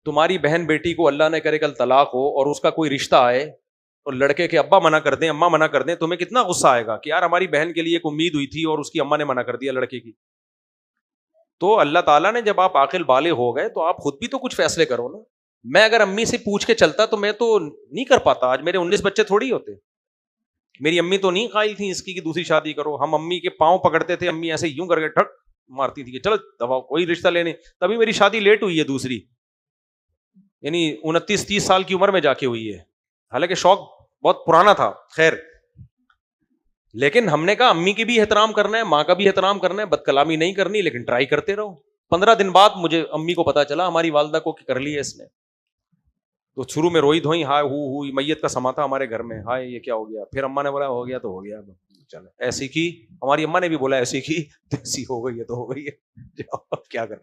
تمہاری بہن بیٹی کو اللہ نہ کرے کل طلاق ہو اور اس کا کوئی رشتہ آئے اور لڑکے کے ابا منع کر دیں, اماں منع کر دیں, تمہیں کتنا غصہ آئے گا کہ یار ہماری بہن کے لیے ایک امید ہوئی تھی اور اس کی اماں نے منع کر دیا لڑکے کی. تو اللہ تعالیٰ نے جب آپ عاقل بالغ ہو گئے تو آپ خود بھی تو کچھ فیصلے کرو نا. میں اگر امی سے پوچھ کے چلتا تو میں تو نہیں کر پاتا. آج میرے 19 بچے تھوڑی ہوتے. میری امی تو نہیں قائل تھی اس کی کہ دوسری شادی کرو. ہم امی کے پاؤں پکڑتے تھے, امی ایسے یوں کر کے ٹھک مارتی تھی کہ چلو دباؤ کوئی رشتہ لینے. تبھی میری شادی لیٹ ہوئی ہے دوسری, یعنی 29-30 سال کی عمر میں جا کے ہوئی ہے, حالانکہ شوق بہت پرانا تھا. خیر, لیکن ہم نے کہا امی کی بھی احترام کرنا ہے, ماں کا بھی احترام کرنا ہے, بد کلامی نہیں کرنی, لیکن ٹرائی کرتے رہو. 15 دن بعد مجھے امی کو پتا چلا ہماری والدہ کو کر لی ہے اس نے. تو شروع میں روئی دھوئی, ہائے ہوئی, میت کا سما تھا ہمارے گھر میں, ہائے یہ کیا ہو گیا. پھر اماں نے بولا ہو گیا تو ہو گیا, چلو ایسی کی. ہماری اماں نے بھی بولا ایسی کی, ایسی ہو گئی ہے تو ہو گئی ہے, کیا کر.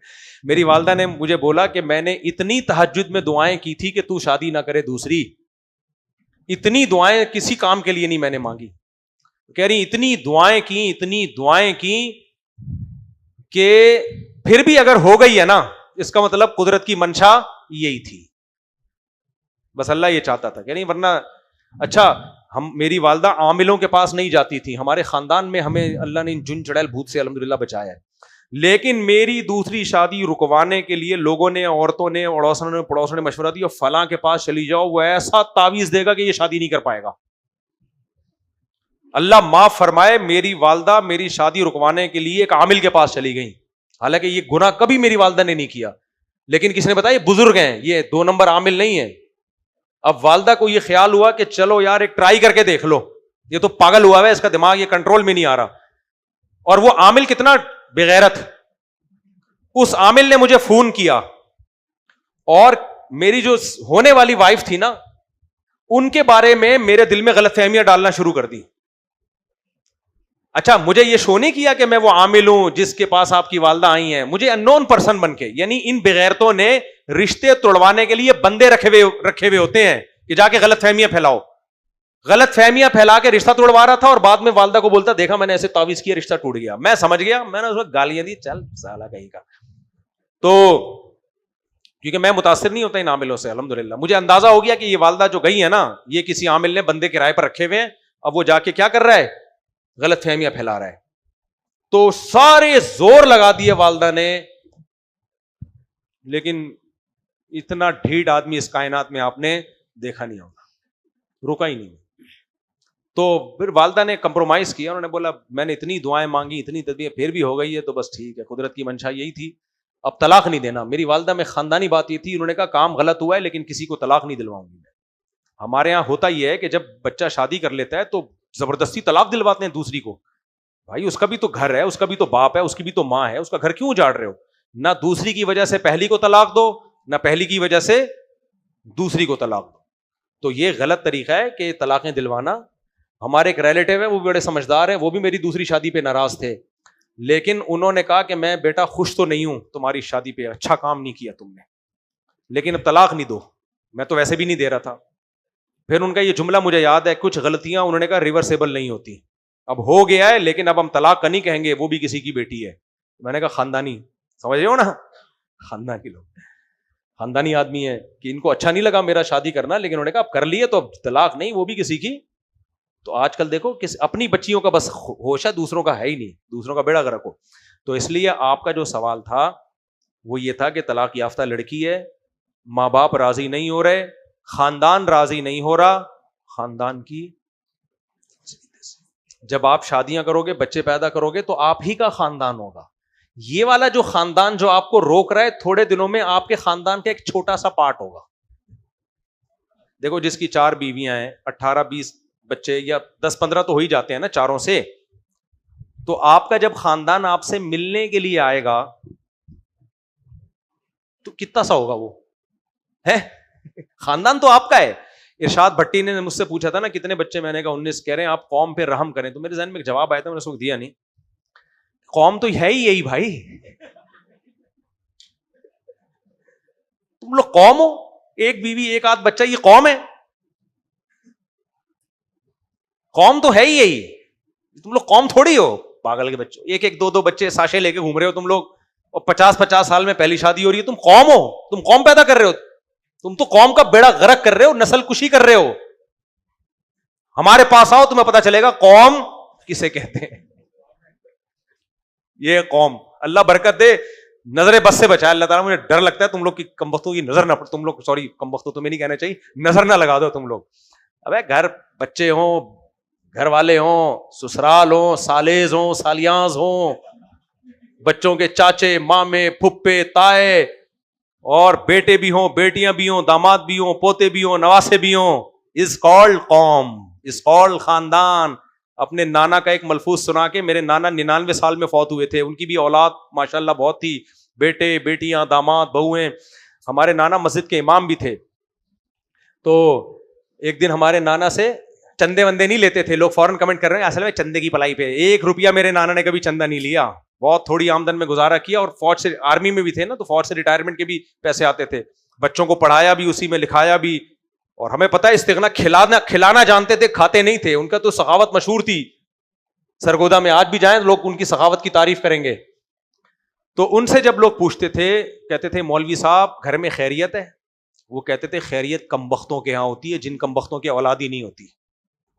میری والدہ نے مجھے بولا کہ میں نے اتنی تہجد میں دعائیں کی تھی کہ تو شادی نہ کرے دوسری. اتنی دعائیں کسی کام کے لیے نہیں میں نے مانگی. کہہ رہی اتنی دعائیں کی کہ پھر بھی اگر ہو گئی ہے نا, اس کا مطلب قدرت کی منشا یہی تھی, بس اللہ یہ چاہتا تھا کہ نہیں. ورنہ اچھا میری والدہ عاملوں کے پاس نہیں جاتی تھی, ہمارے خاندان میں ہمیں اللہ نے جن چڑیل بھوت سے الحمدللہ بچایا ہے. لیکن میری دوسری شادی رکوانے کے لیے لوگوں نے, عورتوں نے, اڑوسنوں نے, پڑوسوں نے مشورہ دیا, فلاں کے پاس چلی جاؤ, وہ ایسا تعویذ دے گا کہ یہ شادی نہیں کر پائے گا. اللہ معاف فرمائے, میری والدہ میری شادی رکوانے کے لیے ایک عامل کے پاس چلی گئی, حالانکہ یہ گناہ کبھی میری والدہ نے نہیں کیا, لیکن کس نے بتایا یہ بزرگ ہیں, یہ 2 نمبر عامل نہیں ہے. اب والدہ کو یہ خیال ہوا کہ چلو یار ایک ٹرائی کر کے دیکھ لو, یہ تو پاگل ہوا ہے, اس کا دماغ یہ کنٹرول میں نہیں آ رہا. اور وہ عامل کتنا بغیرت, اس عامل نے مجھے فون کیا اور میری جو ہونے والی وائف تھی نا, ان کے بارے میں میرے دل میں غلط فہمیاں ڈالنا شروع کر دی. اچھا مجھے یہ شو نہیں کیا کہ میں وہ عامل ہوں جس کے پاس آپ کی والدہ آئی ہیں, مجھے ان نون پرسن بن کے, یعنی ان بغیرتوں نے رشتے توڑوانے کے لیے بندے رکھے ہوئے ہوتے ہیں کہ جا کے غلط فہمیاں پھیلاؤ. غلط فہمیاں پھیلا کے رشتہ توڑوا رہا تھا اور بعد میں والدہ کو بولتا دیکھا میں نے ایسے تعویذ کیا, رشتہ ٹوٹ گیا. میں سمجھ گیا, میں نے اس وقت گالیاں دی, چل سالا کہیں کا. تو کیونکہ میں متاثر نہیں ہوتا ان عاملوں سے الحمدللہ, مجھے اندازہ ہو گیا کہ یہ والدہ جو گئی ہے نا, یہ کسی عامل نے بندے کرائے پر رکھے ہوئے ہیں, اب وہ جا کے کیا کر رہا ہے, غلط فہمیاں پھیلا رہا ہے. تو سارے زور لگا دیے والدہ نے, لیکن اتنا ڈھیٹ آدمی اس کائنات میں آپ نے دیکھا نہیں ہوگا, رکا ہی نہیں. تو پھر والدہ نے کمپرومائز کیا, انہوں نے بولا میں نے اتنی دعائیں مانگی, اتنی تدبیر, پھر بھی ہو گئی ہے تو بس ٹھیک ہے, قدرت کی منشا یہی تھی, اب طلاق نہیں دینا. میری والدہ میں خاندانی بات یہ تھی, انہوں نے کہا کام غلط ہوا ہے لیکن کسی کو طلاق نہیں دلواؤں گی میں. ہمارے یہاں ہوتا یہ ہے کہ جب بچہ شادی کر لیتا ہے تو زبردستی طلاق دلواتے ہیں دوسری کو. بھائی اس کا بھی تو گھر ہے, اس کا بھی تو باپ ہے, اس کی بھی تو ماں ہے, اس کا گھر کیوں اجاڑ رہے ہو؟ نہ دوسری کی وجہ سے پہلی کو طلاق دو, نہ پہلی کی وجہ سے دوسری کو طلاق دو. تو یہ غلط طریقہ ہے کہ طلاقیں دلوانا. ہمارے ایک ریلیٹیو ہے, وہ بڑے سمجھدار ہیں, وہ بھی میری دوسری شادی پہ ناراض تھے, لیکن انہوں نے کہا کہ میں بیٹا خوش تو نہیں ہوں تمہاری شادی پہ, اچھا کام نہیں کیا تم نے, لیکن اب طلاق نہیں دو. میں تو ویسے بھی نہیں دے رہا تھا. پھر ان کا یہ جملہ مجھے یاد ہے, کچھ غلطیاں انہوں نے کہا ریورسیبل نہیں ہوتی, اب ہو گیا ہے لیکن اب ہم طلاق کا نہیں کہیں گے, وہ بھی کسی کی بیٹی ہے. میں نے کہا خاندانی, سمجھ رہے ہو نا, خاندانی لوگ, خاندانی آدمی ہے کہ ان کو اچھا نہیں لگا میرا شادی کرنا, لیکن انہوں نے کہا اب کر لیے تو اب طلاق نہیں, وہ بھی کسی کی. تو آج کل دیکھو اپنی بچیوں کا بس ہوش ہے, دوسروں کا ہے ہی نہیں, دوسروں کا بیڑا غرق ہو. تو اس لیے آپ کا جو سوال تھا وہ یہ تھا کہ طلاق یافتہ لڑکی ہے, ماں باپ راضی نہیں ہو رہے, خاندان راضی نہیں ہو رہا, خاندان کی جب آپ شادیاں کرو گے, بچے پیدا کرو گے تو آپ ہی کا خاندان ہوگا. یہ والا جو خاندان جو آپ کو روک رہا ہے, تھوڑے دنوں میں آپ کے خاندان کا ایک چھوٹا سا پارٹ ہوگا. دیکھو جس کی 4 بیویاں ہیں, 18-20 بچے یا 10-15 تو ہو ہی جاتے ہیں نا چاروں سے, تو آپ کا جب خاندان آپ سے ملنے کے لیے آئے گا تو کتنا سا ہوگا وہ ہے, خاندان تو آپ کا ہے. ارشاد بھٹی نے مجھ سے پوچھا تھا نا کتنے بچے, میں نے کہا 19. کہہ رہے ہیں آپ قوم پہ رحم کریں, تو میرے ذہن میں ایک جواب آیا تھا, میں نے اس وقت دیا نہیں. قوم تو ہے ہی یہی بھائی, تم لوگ قوم ہو, ایک بیوی ایک آدھ بچہ, یہ قوم ہے. قوم تو ہے ہی یہی, تم لوگ قوم تھوڑی ہو پاگل کے بچوں, 1-2 بچے ساشے لے کے گھوم رہے ہو تم لوگ, اور 50 سال میں پہلی شادی ہو رہی ہے. تم قوم ہو, تم قوم پیدا کر رہے ہو. تم تو قوم کا بیڑا غرق کر رہے ہو, نسل کشی کر رہے ہو. ہمارے پاس آؤ تمہیں پتا چلے گا قوم کسے کہتے ہیں. یہ قوم, اللہ برکت دے, نظر بس سے بچائے اللہ تعالیٰ. مجھے ڈر لگتا ہے تم لوگ کی کمبختوں کی نظر نہ پڑ, تم لوگ سوری کمبختوں تمہیں نہیں کہنا چاہیے, نظر نہ لگا دو تم لوگ. ابے گھر بچے ہوں, گھر والے ہوں, سسرال ہوں, سالیز ہوں, سالیاز ہوں, بچوں کے چاچے مامے پھپھے تائے, اور بیٹے بھی ہوں, بیٹیاں بھی ہوں, داماد بھی ہوں, پوتے بھی ہوں, نواسے بھی ہوں, از کالڈ قوم, از کالڈ خاندان. اپنے نانا کا ایک ملفوظ سنا کے, میرے نانا 99 سال میں فوت ہوئے تھے, ان کی بھی اولاد ماشاءاللہ بہت تھی, بیٹے بیٹیاں داماد بہویں. ہمارے نانا مسجد کے امام بھی تھے. تو ایک دن ہمارے نانا سے چندے وندے نہیں لیتے تھے. لوگ فوراً کمنٹ کر رہے ہیں اصل میں چندے کی پلائی پہ 1 روپیہ میرے نانا نے کبھی چندہ نہیں لیا. بہت تھوڑی آمدن میں گزارا کیا, اور فوج سے, آرمی میں بھی تھے نا, تو فوج سے ریٹائرمنٹ کے بھی پیسے آتے تھے. بچوں کو پڑھایا بھی اسی میں, لکھایا بھی. اور ہمیں پتا ہے استغنا کھلانا جانتے تھے, کھاتے نہیں تھے. ان کا تو سخاوت مشہور تھی. سرگودا میں آج بھی جائیں لوگ ان کی سخاوت کی تعریف کریں گے. تو ان سے جب لوگ پوچھتے تھے, کہتے تھے مولوی صاحب گھر میں خیریت ہے؟ وہ کہتے تھے خیریت کم بختوں کے ہاں ہوتی ہے, جن کم بختوں کی اولاد ہی نہیں ہوتی.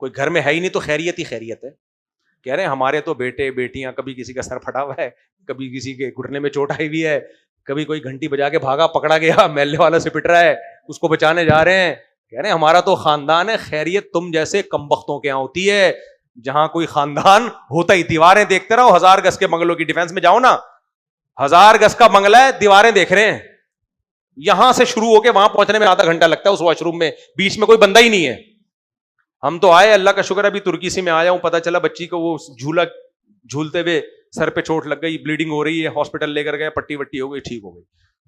کوئی گھر میں ہے ہی نہیں تو خیریت ہی خیریت ہے. کہہ رہے ہیں ہمارے تو بیٹے بیٹیاں, کبھی کسی کا سر پھٹا ہوا ہے, کبھی کسی کے گھٹنے میں چوٹ آئی ہوئی ہے, کبھی کوئی گھنٹی بجا کے بھاگا پکڑا گیا, محلے والا سے پٹ رہا ہے, اس کو بچانے جا رہے ہیں. کہہ رہے ہیں ہمارا تو خاندان ہے, خیریت تم جیسے کم بختوں کے یہاں ہوتی ہے. جہاں کوئی خاندان ہوتا ہی, دیواریں دیکھتے رہو, 1000 گز کے بنگلوں کی ڈیفینس میں جاؤ نا, 1000 گز کا بنگلہ ہے, دیواریں دیکھ رہے ہیں, یہاں سے شروع ہو کے وہاں پہنچنے میں آدھا گھنٹہ لگتا ہے, اس واش روم میں بیچ میں کوئی بندہ ہی نہیں ہے. ہم تو آئے, اللہ کا شکر, ابھی ترکی سے میں آیا ہوں, پتا چلا بچی کو وہ جھولا جھولتے ہوئے سر پہ چوٹ لگ گئی, بلیڈنگ ہو رہی ہے, ہاسپٹل لے کر گئے, پٹی وٹی ہو گئی, ٹھیک ہو گئی.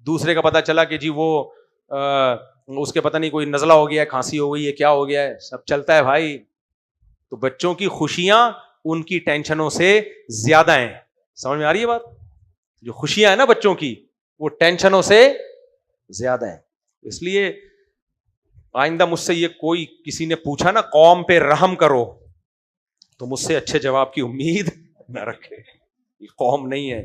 دوسرے کا پتا چلا کہ جی وہ اس کے پتہ نہیں کوئی نزلہ ہو گیا ہے, کھانسی ہو گئی ہے, کیا ہو گیا ہے, سب چلتا ہے بھائی. تو بچوں کی خوشیاں ان کی ٹینشنوں سے زیادہ ہیں. سمجھ میں آ رہی ہے بات؟ جو خوشیاں ہیں نا بچوں کی, وہ ٹینشنوں سے زیادہ ہیں. اس لیے آئندہ مجھ سے یہ کوئی کسی نے پوچھا نا قوم پہ رحم کرو, تو مجھ سے اچھے جواب کی امید نہ رکھے. یہ قوم نہیں ہے.